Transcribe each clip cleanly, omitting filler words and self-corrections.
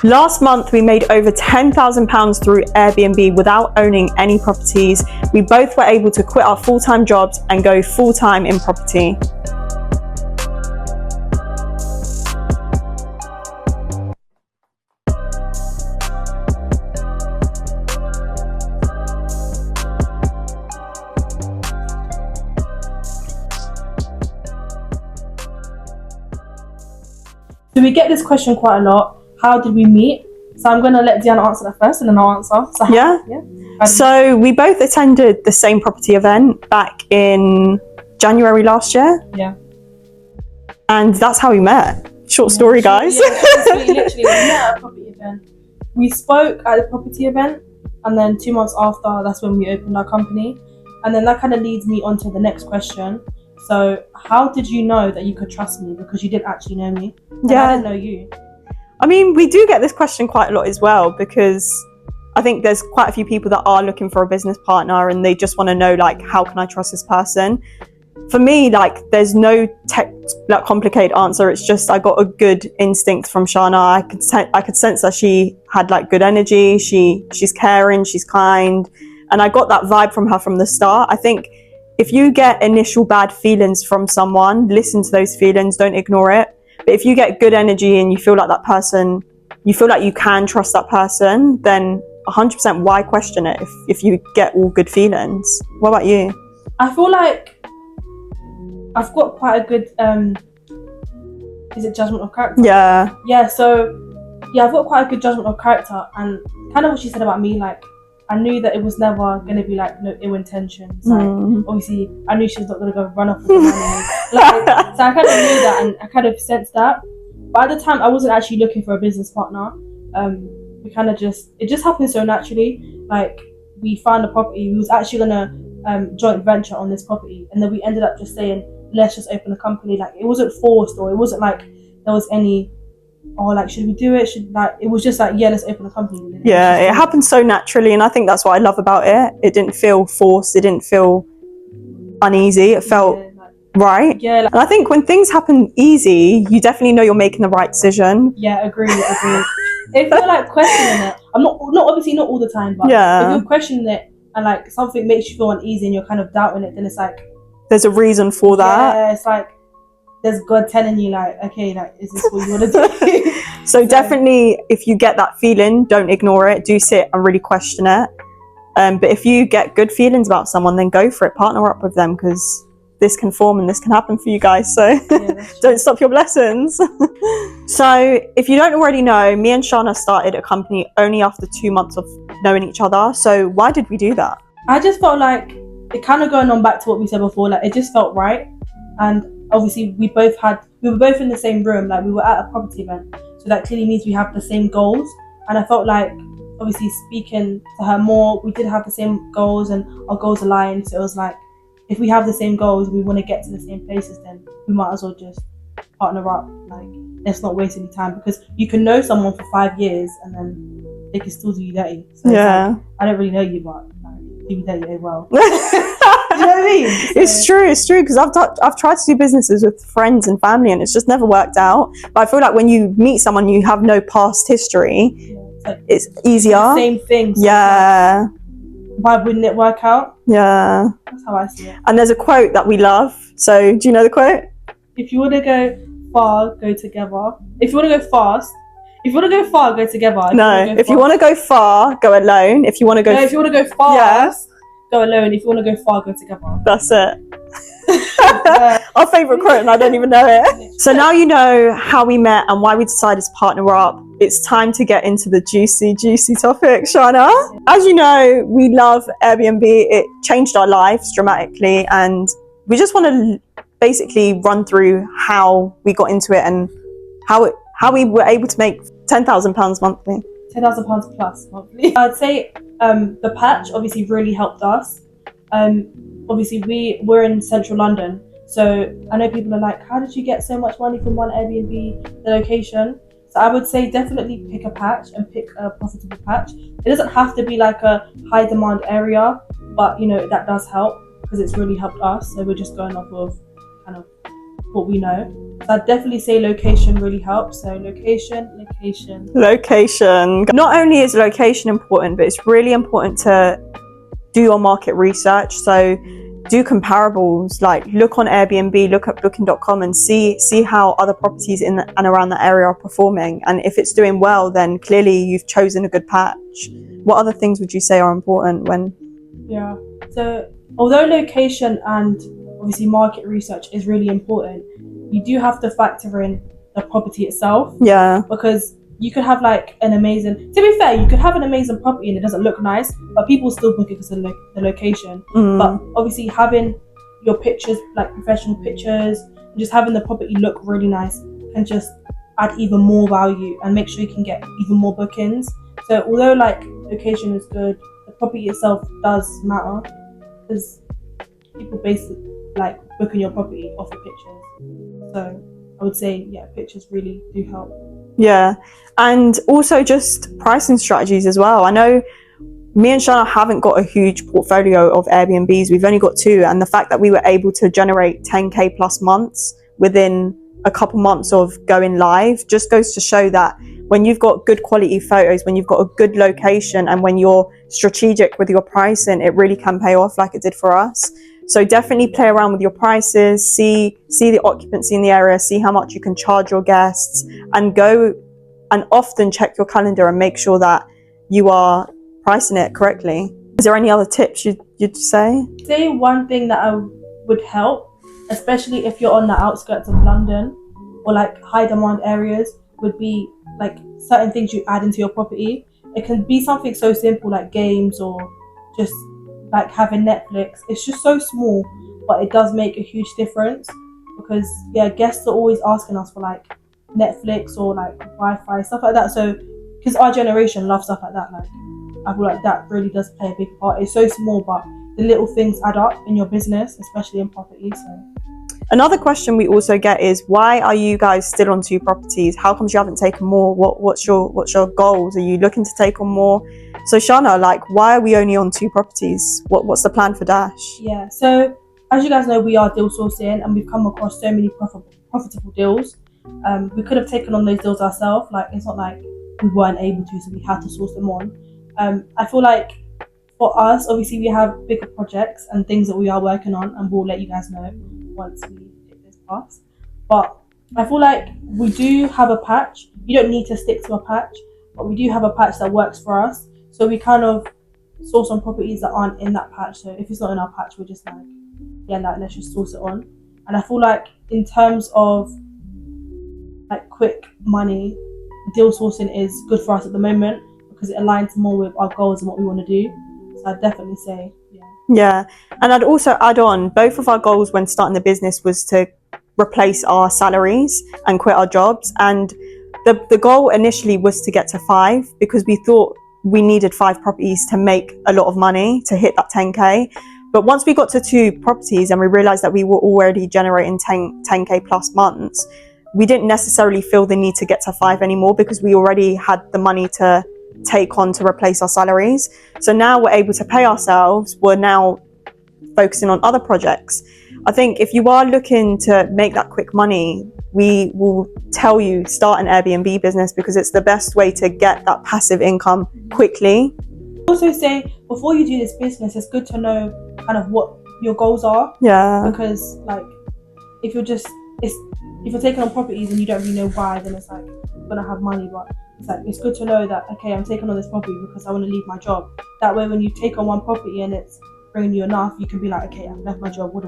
Last month, we made over £10,000 through Airbnb without owning any properties. We both were able to quit our full-time jobs and go full-time in property. So we get this question quite a lot. How did we meet? So I'm going to let Deanna answer that first and then I'll answer. So we both attended the same property event back in January last year. Yeah. And that's how we met. Short story, guys. Literally, we met at a property event. We spoke at the property event, and then 2 months after, that's when we opened our company. And then that kind of leads me on to the next question. So how did you know that you could trust me? Because you didn't actually know me. And I didn't know you. I mean, we do get this question quite a lot as well, because I think there's quite a few people that are looking for a business partner and they just want to know, like, how can I trust this person? For me, like, there's no complicated answer. It's just I got a good instinct from Shana. I could sense that she had like good energy. She's caring, she's kind, and I got that vibe from her from the start. I think if you get initial bad feelings from someone, listen to those feelings, don't ignore it. But if you get good energy and you feel like that person, you feel like you can trust that person, then 100% why question it if you get all good feelings? What about you? I feel like I've got quite a good, is it judgment of character? Yeah. Yeah, so, yeah, I've got quite a good judgment of character, and kind of what she said about me, like, I knew that it was never going to be, like, no ill intentions. Like, obviously, I knew she was not going to go run off with the money. Like, so I kind of knew that, and I kind of sensed that. But at the time, I wasn't actually looking for a business partner. We kind of it just happened so naturally. Like, we found a property. We was actually going to joint venture on this property. And then we ended up just saying, let's just open a company. Like, it wasn't forced, or it wasn't like there was any, oh, like, should we do it? It was just like, yeah, let's open a company. Yeah, it happened so naturally, and I think that's what I love about it. It didn't feel forced. It didn't feel uneasy. It felt right. Yeah. And I think when things happen easy, you definitely know you're making the right decision. Yeah, agree. If you're like questioning it, I'm not obviously not all the time, but if you're questioning it and like something makes you feel uneasy and you're kind of doubting it, then it's like there's a reason for that. Yeah, it's like there's God telling you, like, okay, like, is this what you want to do? So definitely, if you get that feeling, don't ignore it. Do sit and really question it. But if you get good feelings about someone, then go for it. Partner up with them, because this can form and this can happen for you guys. So don't stop your blessings. So if you don't already know, me and Shana started a company only after 2 months of knowing each other. So why did we do that? I just felt like it kind of going on back to what we said before, like it just felt right. And obviously we were both in the same room, like we were at a property event, so that clearly means we have the same goals. And I felt like, obviously speaking to her more, we did have the same goals and our goals aligned. So it was like, if we have the same goals, we want to get to the same places, then we might as well just partner up. Like, let's not waste any time, because you can know someone for 5 years and then they can still do you dirty. So yeah, like, I don't really know you, but like, do you dirty very well. You know what I mean? So, it's true, because I've tried to do businesses with friends and family and it's just never worked out. But I feel like when you meet someone you have no past history, it's easier. The same thing. So yeah. Like, why wouldn't it work out? Yeah. That's how I see it. And there's a quote that we love. So do you know the quote? If you want to go far, go together. If you want to go far, go together. If you want to go far, go alone. If you want to go if you want to go fast, go alone. If you want to go far, go together. That's it. Our favourite quote, and I don't even know it. So now you know how we met and why we decided to partner up. It's time to get into the juicy topic, Shana. As you know, we love Airbnb. It changed our lives dramatically, and we just want to basically run through how we got into it and how we were able to make £10,000 monthly. £10,000 plus monthly. I'd say the patch obviously really helped us. Obviously we're in central London, so I know people are like, how did you get so much money from one Airbnb, the location? So I would say definitely pick a patch and pick a profitable patch. It doesn't have to be like a high demand area, but you know, that does help because it's really helped us. So we're just going off of kind of what we know. So I'd definitely say location really helps. So location. Location. Not only is location important, but it's really important to do your market research. So do comparables, like look on Airbnb, look at booking.com and see how other properties in and around that area are performing. And if it's doing well, then clearly you've chosen a good patch. What other things would you say are important when? Yeah. So although location and obviously market research is really important, you do have to factor in the property itself. Yeah. Because you could have like an amazing, to be fair, you could have an amazing property and it doesn't look nice, but people still book it because of the location. But obviously having your pictures, like professional pictures, and just having the property look really nice can just add even more value and make sure you can get even more bookings. So although like location is good, the property itself does matter because people basically like booking your property off the pictures. So I would say, yeah, pictures really do help. Yeah. And also just pricing strategies as well. I know me and Shana haven't got a huge portfolio of Airbnbs. We've only got 2. And the fact that we were able to generate 10K plus months within a couple months of going live just goes to show that when you've got good quality photos, when you've got a good location, and when you're strategic with your pricing, it really can pay off like it did for us. So definitely play around with your prices, see the occupancy in the area, see how much you can charge your guests, and go and often check your calendar and make sure that you are pricing it correctly. Is there any other tips you'd say? Say one thing that would help, especially if you're on the outskirts of London or like high demand areas, would be like certain things you add into your property. It can be something so simple like games or just like having Netflix. It's just so small, but it does make a huge difference because yeah, guests are always asking us for like Netflix or like Wi-Fi, stuff like that. So because our generation loves stuff like that, like I feel like that really does play a big part. It's so small, but the little things add up in your business, especially in property. So another question we also get is, why are you guys still on 2 properties? How come you haven't taken more? What's your goals? Are you looking to take on more? So Shana, like, why are we only on 2 properties? What's the plan for Dash? Yeah, so as you guys know, we are deal sourcing and we've come across so many profitable deals. We could have taken on those deals ourselves. Like, it's not like we weren't able to, so we had to source them on. I feel like for us, obviously we have bigger projects and things that we are working on, and we'll let you guys know once we hit this pass. But I feel like we do have a patch. You don't need to stick to a patch, but we do have a patch that works for us. So we kind of source on properties that aren't in that patch. So if it's not in our patch, we're just like, yeah, like, let's just source it on. And I feel like in terms of like quick money, deal sourcing is good for us at the moment because it aligns more with our goals and what we want to do. So I'd definitely say, yeah. Yeah. And I'd also add on, both of our goals when starting the business was to replace our salaries and quit our jobs. And the goal initially was to get to 5 because we thought we needed 5 properties to make a lot of money to hit that 10K. But once we got to 2 properties and we realized that we were already generating 10K plus months, we didn't necessarily feel the need to get to 5 anymore because we already had the money to take on to replace our salaries. So now we're able to pay ourselves. We're now focusing on other projects. I think if you are looking to make that quick money, we will tell you start an Airbnb business because it's the best way to get that passive income quickly. Also say, before you do this business, it's good to know kind of what your goals are. Yeah. Because like, if you're taking on properties and you don't really know why, then it's like, you're gonna have money, but it's like, it's good to know that, okay, I'm taking on this property because I want to leave my job. That way, when you take on one property and it's bringing you enough, you can be like, okay, I've left my job. What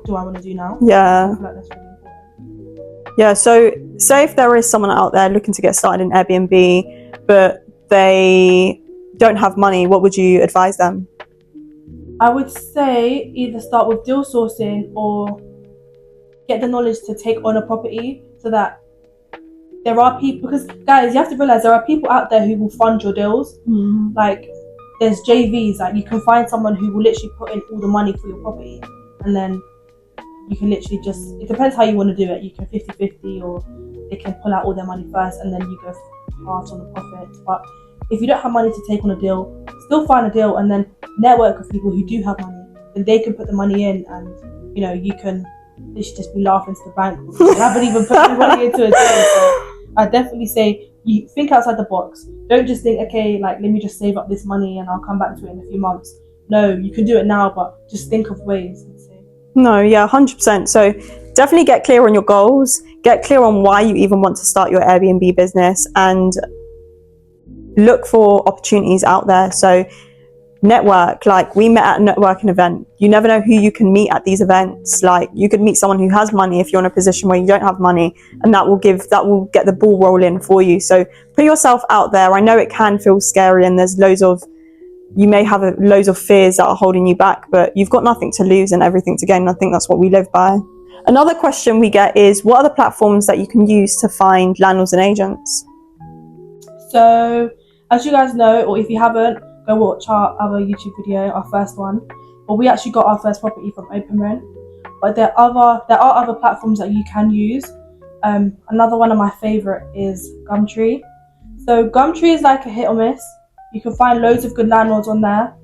do I want to do now? Yeah. I feel like that's really important. Yeah. So say if there is someone out there looking to get started in Airbnb, but they don't have money, what would you advise them? I would say either start with deal sourcing or get the knowledge to take on a property so that there are people, because guys, you have to realize there are people out there who will fund your deals. Like, there's JVs, like you can find someone who will literally put in all the money for your property, and then you can literally just, it depends how you want to do it. You can 50-50, or they can pull out all their money first and then you go halves on the profits. But if you don't have money to take on a deal, still find a deal and then network with people who do have money, then they can put the money in, and you know, you can they should just be laughing to the bank. They haven't even put any money into a deal. So I definitely say you think outside the box. Don't just think, okay, like let me just save up this money and I'll come back to it in a few months. No, you can do it now, but just think of ways. I'd say. No, yeah, 100%. So definitely get clear on your goals, get clear on why you even want to start your Airbnb business, and look for opportunities out there. So network, like we met at a networking event. You never know who you can meet at these events. Like you could meet someone who has money if you're in a position where you don't have money, and that will get the ball rolling for you. So put yourself out there. I know it can feel scary, and there's you may have loads of fears that are holding you back, but you've got nothing to lose and everything to gain. I think that's what we live by. Another question we get is, what are the platforms that you can use to find landlords and agents? So, as you guys know, or if you haven't, go watch our other YouTube video, our first one. But we actually got our first property from OpenRent. But there are other platforms that you can use. Another one of my favorite is Gumtree. So Gumtree is like a hit or miss. You can find loads of good landlords on there.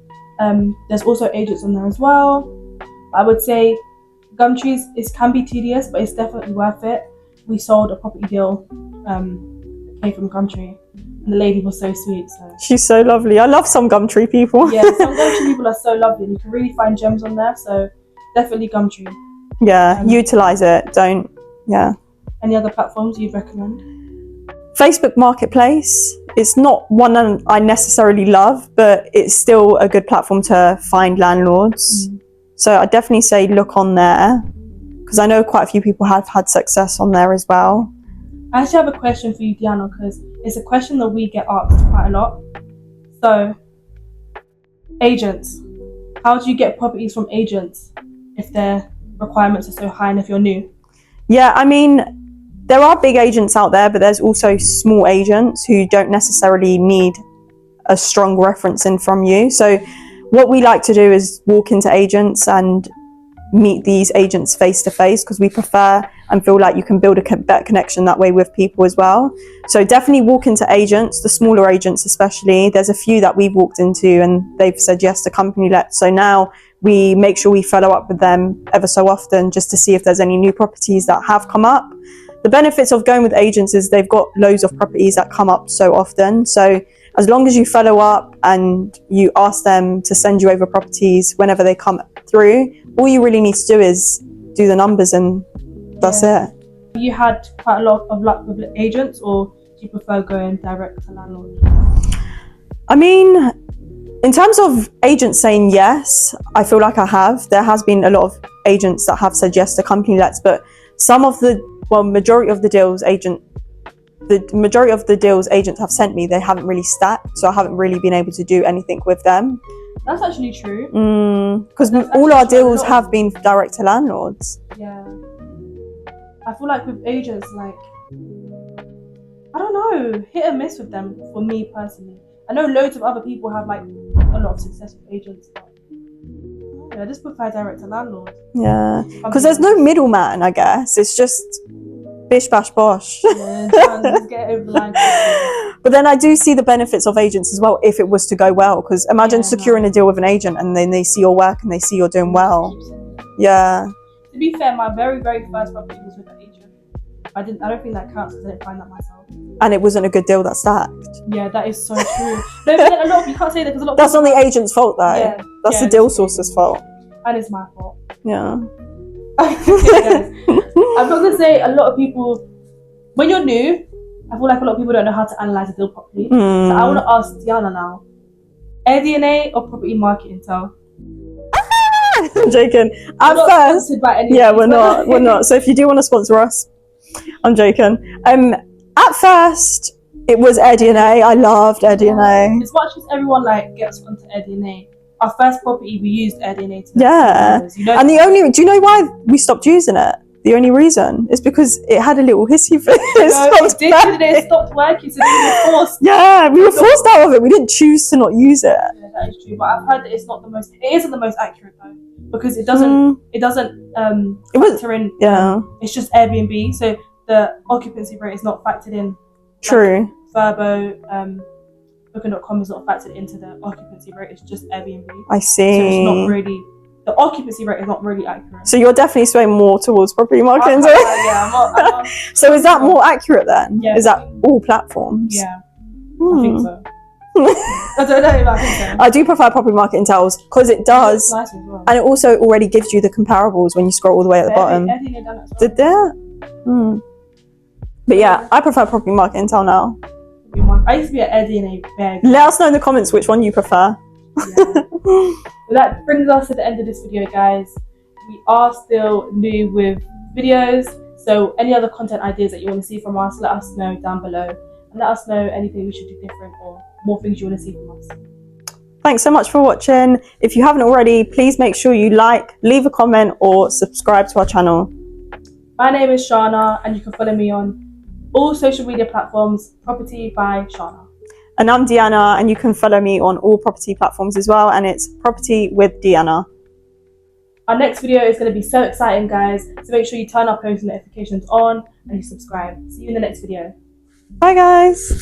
There's also agents on there as well. I would say Gumtree can be tedious, but it's definitely worth it. We sold a property deal that came from Gumtree, and the lady was so sweet. So She's so lovely. I love some Gumtree people. yeah, some Gumtree people are so lovely, and you can really find gems on there. So definitely Gumtree. Yeah, utilize it. Don't. Yeah. Any other platforms you'd recommend? Facebook Marketplace. It's not one I necessarily love, but it's still a good platform to find landlords. So I definitely say look on there, because I know quite a few people have had success on there as well. I actually have a question for you, Diana, because it's a question that we get asked quite a lot. So, agents. How do you get properties from agents if their requirements are so high and if you're new? Yeah, I mean, there are big agents out there, but there's also small agents who don't necessarily need a strong reference in from you. So what we like to do is walk into agents and meet these agents face to face, because we prefer and feel like you can build a better connection that way with people as well. So definitely walk into agents, the smaller agents especially. There's a few that we've walked into and they've said yes to company let. So now we make sure we follow up with them ever so often just to see if there's any new properties that have come up. The benefits of going with agents is they've got loads of properties that come up so often. So as long as you follow up and you ask them to send you over properties whenever they come through, all you really need to do is do the numbers, and that's it. You had quite a lot of luck with agents, or do you prefer going direct to landlord? I mean, in terms of agents saying yes, I feel like I have. There has been a lot of agents that have said yes to company lets, but majority of the deals agents have sent me, they haven't really stacked, so I haven't really been able to do anything with them. That's actually true. Because all our deals have been direct to landlords. Yeah. I feel like with agents, like, I don't know, hit or miss with them for me personally. I know loads of other people have like a lot of success with agents, but I just prefer direct to landlord. Yeah, because there's no middleman, I guess. It's just bish bash bosh. Yeah, just get over the line. But then I do see the benefits of agents as well if it was to go well, because imagine securing a deal with an agent and then they see your work and they see you're doing well. Yeah. To be fair, my very, very first property was with an agent. I don't think that counts because I didn't find that myself. And it wasn't a good deal that stacked. Yeah, that is so true. No, but then a lot of you can't say that because a lot of that's not the agent's fault though. Yeah, that's the deal source's fault. And it's my fault. Yeah. Okay, guys. I'm not gonna say a lot of people, when you're new, I feel like a lot of people don't know how to analyze a deal properly. So I want to ask Diana now: AirDNA or property market intel? I'm joking. At first, we're not. So if you do want to sponsor us, I'm joking. At first, it was AirDNA. I loved AirDNA. As much as everyone gets onto AirDNA, our first property we used AirDNA to. Yeah. And do you know why we stopped using it? The only reason is because it had a little hissy fit. It stopped working, so we were forced. Yeah, we were forced out of it. We didn't choose to not use it. Yeah, that is true. But I've heard that it's not the most. It isn't the most accurate though, because it doesn't. It doesn't factor in. Yeah. It's just Airbnb, so the occupancy rate is not factored in. True. Verbo, Booking.com is not factored into the occupancy rate. It's just Airbnb. I see. So it's not really the occupancy rate is not really accurate. So you're definitely swaying more towards property marketing. Yeah, I'm not, So is that more accurate then? Yeah, is that all platforms? Yeah, I think so. I don't know, but I think so. I do prefer property market intel's because it does, nice as well. and it also already gives you the comparables when you scroll all the way at the bottom. Everything done as well. Did that? But yeah, I prefer property market intel now. I used to be an Eddie and a bag. Let us know in the comments which one you prefer. Yeah. Well, that brings us to the end of this video, guys. We are still new with videos, so any other content ideas that you want to see from us, let us know down below, and let us know anything we should do different or more things you want to see from us. Thanks so much for watching. If you haven't already, please make sure you like, leave a comment, or subscribe to our channel. My name is Shana, and you can follow me on all social media platforms, Property by Shana. And I'm Deanna, and you can follow me on all property platforms as well, and it's Property with Deanna. Our next video is going to be so exciting, guys, so make sure you turn our post notifications on and you subscribe. See you in the next video. Bye guys.